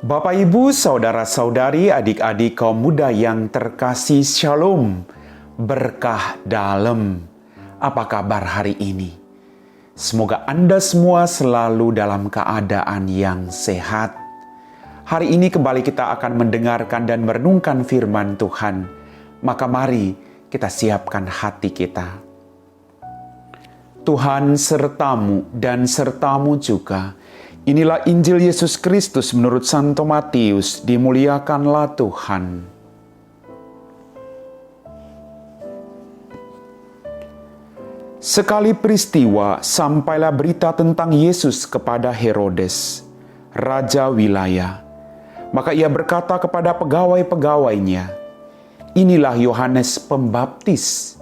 Bapak, Ibu, saudara-saudari, adik-adik kaum muda yang terkasih, Shalom, berkah dalam. Apa kabar hari ini? Semoga Anda semua selalu dalam keadaan yang sehat. Hari ini kembali kita akan mendengarkan dan merenungkan firman Tuhan. Maka mari kita siapkan hati kita. Tuhan sertamu dan sertamu juga. Inilah Injil Yesus Kristus menurut Santo Matius, dimuliakanlah Tuhan. Sekali peristiwa, sampailah berita tentang Yesus kepada Herodes, raja wilayah. Maka ia berkata kepada pegawai-pegawainya, "Inilah Yohanes Pembaptis.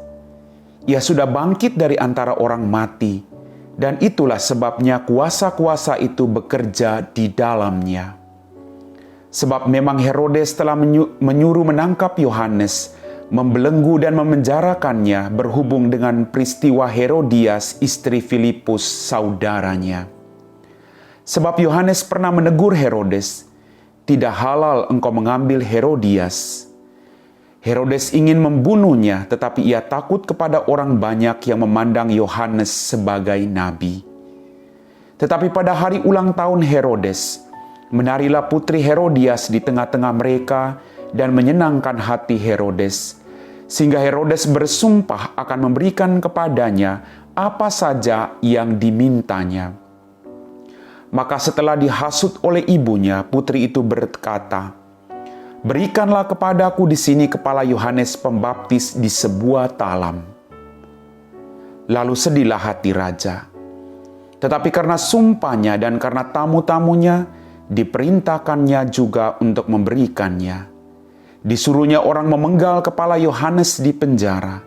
Ia sudah bangkit dari antara orang mati, dan itulah sebabnya kuasa-kuasa itu bekerja di dalamnya." Sebab memang Herodes telah menyuruh menangkap Yohanes, membelenggu dan memenjarakannya berhubung dengan peristiwa Herodias, istri Filipus, saudaranya. Sebab Yohanes pernah menegur Herodes, "Tidak halal engkau mengambil Herodias." Herodes ingin membunuhnya, tetapi ia takut kepada orang banyak yang memandang Yohanes sebagai nabi. Tetapi pada hari ulang tahun Herodes, menarilah putri Herodias di tengah-tengah mereka dan menyenangkan hati Herodes, sehingga Herodes bersumpah akan memberikan kepadanya apa saja yang dimintanya. Maka setelah dihasut oleh ibunya, putri itu berkata, "Berikanlah kepadaku di sini kepala Yohanes Pembaptis di sebuah talam." Lalu sedihlah hati raja. Tetapi karena sumpahnya dan karena tamu-tamunya, diperintahkannya juga untuk memberikannya. Disuruhnya orang memenggal kepala Yohanes di penjara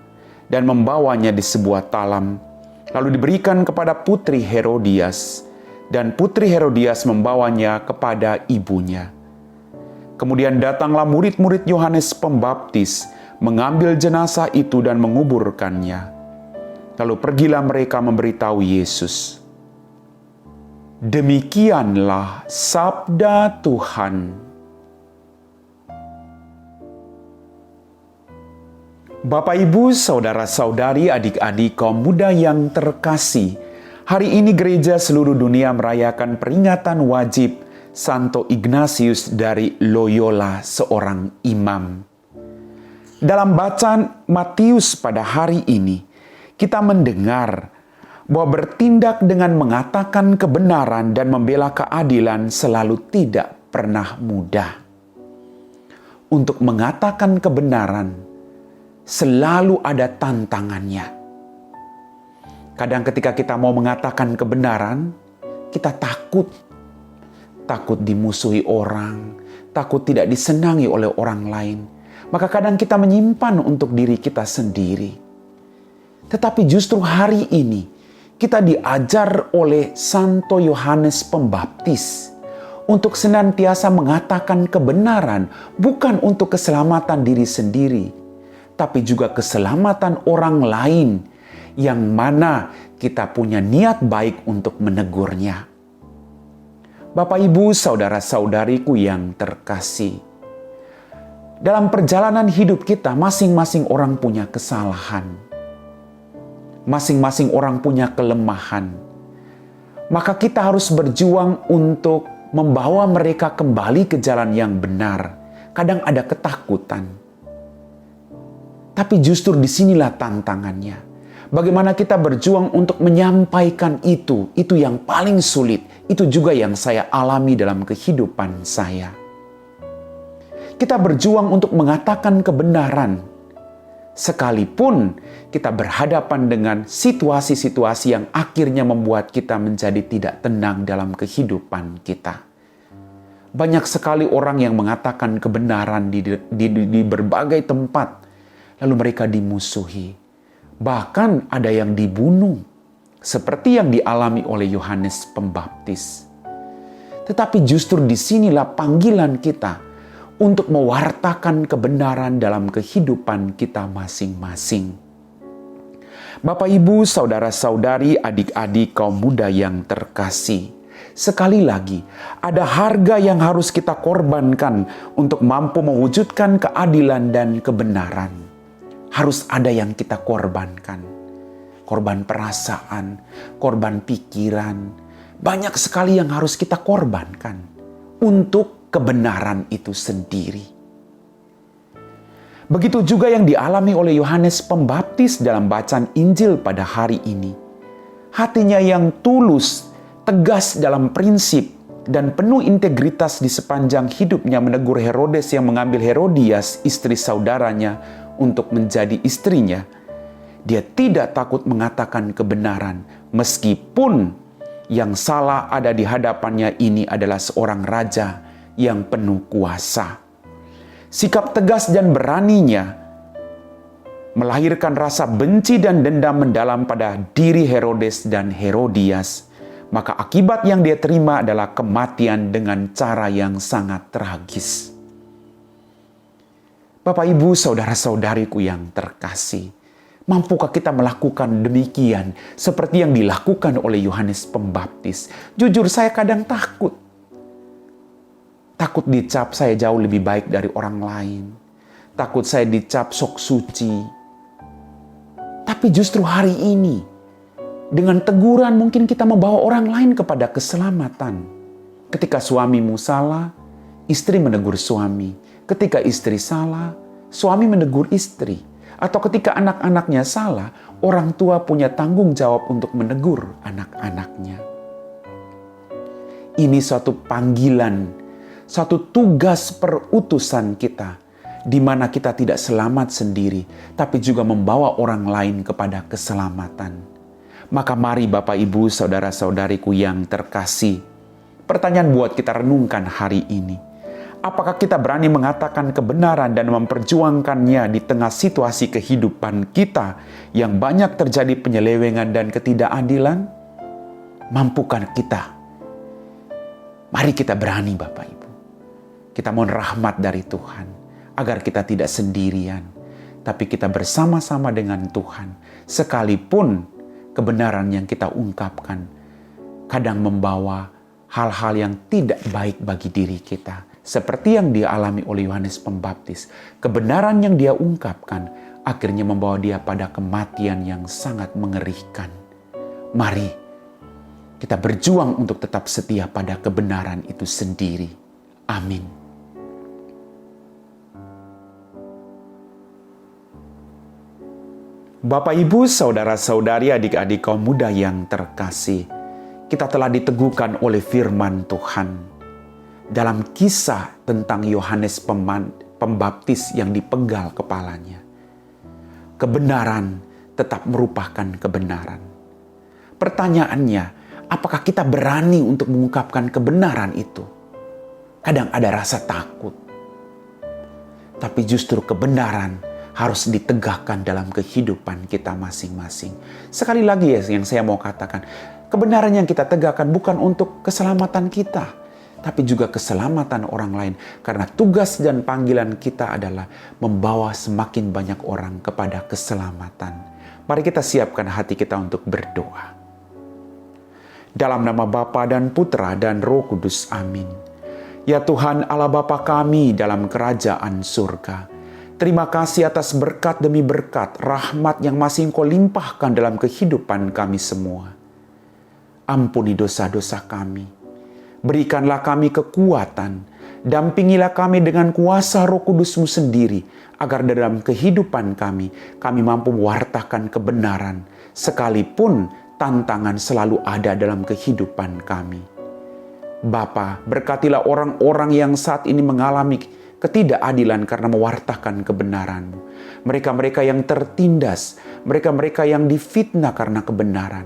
dan membawanya di sebuah talam, lalu diberikan kepada putri Herodias, dan putri Herodias membawanya kepada ibunya. Kemudian datanglah murid-murid Yohanes Pembaptis, mengambil jenazah itu dan menguburkannya. Lalu pergilah mereka memberitahu Yesus. Demikianlah sabda Tuhan. Bapak, Ibu, saudara-saudari, adik-adik kaum muda yang terkasih, hari ini gereja seluruh dunia merayakan peringatan wajib Santo Ignatius dari Loyola, seorang imam. Dalam bacaan Matius pada hari ini, kita mendengar bahwa bertindak dengan mengatakan kebenaran dan membela keadilan selalu tidak pernah mudah. Untuk mengatakan kebenaran selalu ada tantangannya. Kadang ketika kita mau mengatakan kebenaran, kita takut dimusuhi orang, takut tidak disenangi oleh orang lain. Maka kadang kita menyimpan untuk diri kita sendiri. Tetapi justru hari ini, kita diajar oleh Santo Yohanes Pembaptis untuk senantiasa mengatakan kebenaran, bukan untuk keselamatan diri sendiri, tapi juga keselamatan orang lain yang mana kita punya niat baik untuk menegurnya. Bapak, Ibu, saudara-saudariku yang terkasih, dalam perjalanan hidup kita, masing-masing orang punya kesalahan. Masing-masing orang punya kelemahan. Maka kita harus berjuang untuk membawa mereka kembali ke jalan yang benar. Kadang ada ketakutan. Tapi justru disinilah tantangannya. Bagaimana kita berjuang untuk menyampaikan itu yang paling sulit. Itu juga yang saya alami dalam kehidupan saya. Kita berjuang untuk mengatakan kebenaran, sekalipun kita berhadapan dengan situasi-situasi yang akhirnya membuat kita menjadi tidak tenang dalam kehidupan kita. Banyak sekali orang yang mengatakan kebenaran di berbagai tempat, lalu mereka dimusuhi. Bahkan ada yang dibunuh, seperti yang dialami oleh Yohanes Pembaptis. Tetapi justru disinilah panggilan kita untuk mewartakan kebenaran dalam kehidupan kita masing-masing. Bapak, Ibu, saudara-saudari, adik-adik kaum muda yang terkasih, Sekali lagi, ada harga yang harus kita korbankan untuk mampu mewujudkan keadilan dan kebenaran. Harus ada yang kita korbankan. Korban perasaan, korban pikiran. Banyak sekali yang harus kita korbankan untuk kebenaran itu sendiri. Begitu juga yang dialami oleh Yohanes Pembaptis dalam bacaan Injil pada hari ini. Hatinya yang tulus, tegas dalam prinsip, dan penuh integritas di sepanjang hidupnya menegur Herodes yang mengambil Herodias, istri saudaranya, untuk menjadi istrinya. Dia tidak takut mengatakan kebenaran, meskipun yang salah ada di hadapannya ini adalah seorang raja yang penuh kuasa. Sikap tegas dan beraninya melahirkan rasa benci dan dendam mendalam pada diri Herodes dan Herodias. Maka akibat yang dia terima adalah kematian dengan cara yang sangat tragis. Bapak, Ibu, saudara-saudariku yang terkasih, mampukah kita melakukan demikian seperti yang dilakukan oleh Yohanes Pembaptis? Jujur, saya kadang takut. Takut dicap saya jauh lebih baik dari orang lain. Takut saya dicap sok suci. Tapi justru hari ini, dengan teguran mungkin kita membawa orang lain kepada keselamatan. Ketika suamimu salah, istri menegur suami. Ketika istri salah, suami menegur istri. Atau ketika anak-anaknya salah, orang tua punya tanggung jawab untuk menegur anak-anaknya. Ini suatu panggilan, suatu tugas perutusan kita, di mana kita tidak selamat sendiri, tapi juga membawa orang lain kepada keselamatan. Maka mari Bapak, Ibu, saudara-saudariku yang terkasih, pertanyaan buat kita renungkan hari ini. Apakah kita berani mengatakan kebenaran dan memperjuangkannya di tengah situasi kehidupan kita yang banyak terjadi penyelewengan dan ketidakadilan? Mampukah kita? Mari kita berani Bapak, Ibu. Kita mohon rahmat dari Tuhan, agar kita tidak sendirian, tapi kita bersama-sama dengan Tuhan. Sekalipun kebenaran yang kita ungkapkan kadang membawa hal-hal yang tidak baik bagi diri kita. Seperti yang dialami oleh Yohanes Pembaptis. Kebenaran yang dia ungkapkan akhirnya membawa dia pada kematian yang sangat mengerikan. Mari kita berjuang untuk tetap setia pada kebenaran itu sendiri. Amin. Bapak, Ibu, saudara-saudari, adik-adik kaum muda yang terkasih, kita telah diteguhkan oleh firman Tuhan dalam kisah tentang Yohanes Pembaptis yang dipenggal kepalanya. Kebenaran tetap merupakan kebenaran. Pertanyaannya, apakah kita berani untuk mengungkapkan kebenaran itu? Kadang ada rasa takut. Tapi justru kebenaran harus ditegakkan dalam kehidupan kita masing-masing. Sekali lagi yang saya mau katakan, kebenaran yang kita tegakkan bukan untuk keselamatan kita, tapi juga keselamatan orang lain. Karena tugas dan panggilan kita adalah membawa semakin banyak orang kepada keselamatan. Mari kita siapkan hati kita untuk berdoa. Dalam nama Bapa dan Putra dan Roh Kudus, amin. Ya Tuhan Allah Bapa kami dalam kerajaan surga, terima kasih atas berkat demi berkat, rahmat yang masih Engkau limpahkan dalam kehidupan kami semua. Ampuni dosa-dosa kami. Berikanlah kami kekuatan. Dampingilah kami dengan kuasa Roh Kudus-Mu sendiri, agar dalam kehidupan kami mampu mewartakan kebenaran, sekalipun tantangan selalu ada dalam kehidupan kami. Bapa, berkatilah orang-orang yang saat ini mengalami ketidakadilan karena mewartakan kebenaran-Mu. Mereka-mereka yang tertindas, mereka-mereka yang difitnah karena kebenaran.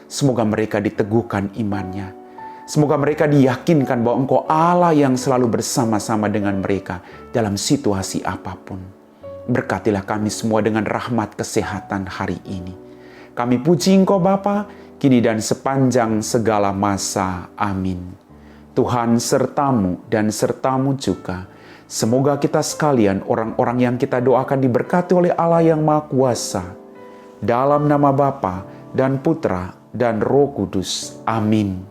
Semoga mereka diteguhkan imannya. Semoga mereka diyakinkan bahwa Engkau Allah yang selalu bersama-sama dengan mereka dalam situasi apapun. Berkatilah kami semua dengan rahmat kesehatan hari ini. Kami puji Engkau Bapa, kini dan sepanjang segala masa. Amin. Tuhan sertamu dan sertamu juga. Semoga kita sekalian, orang-orang yang kita doakan, diberkati oleh Allah yang Maha Kuasa. Dalam nama Bapa dan Putra dan Roh Kudus. Amin.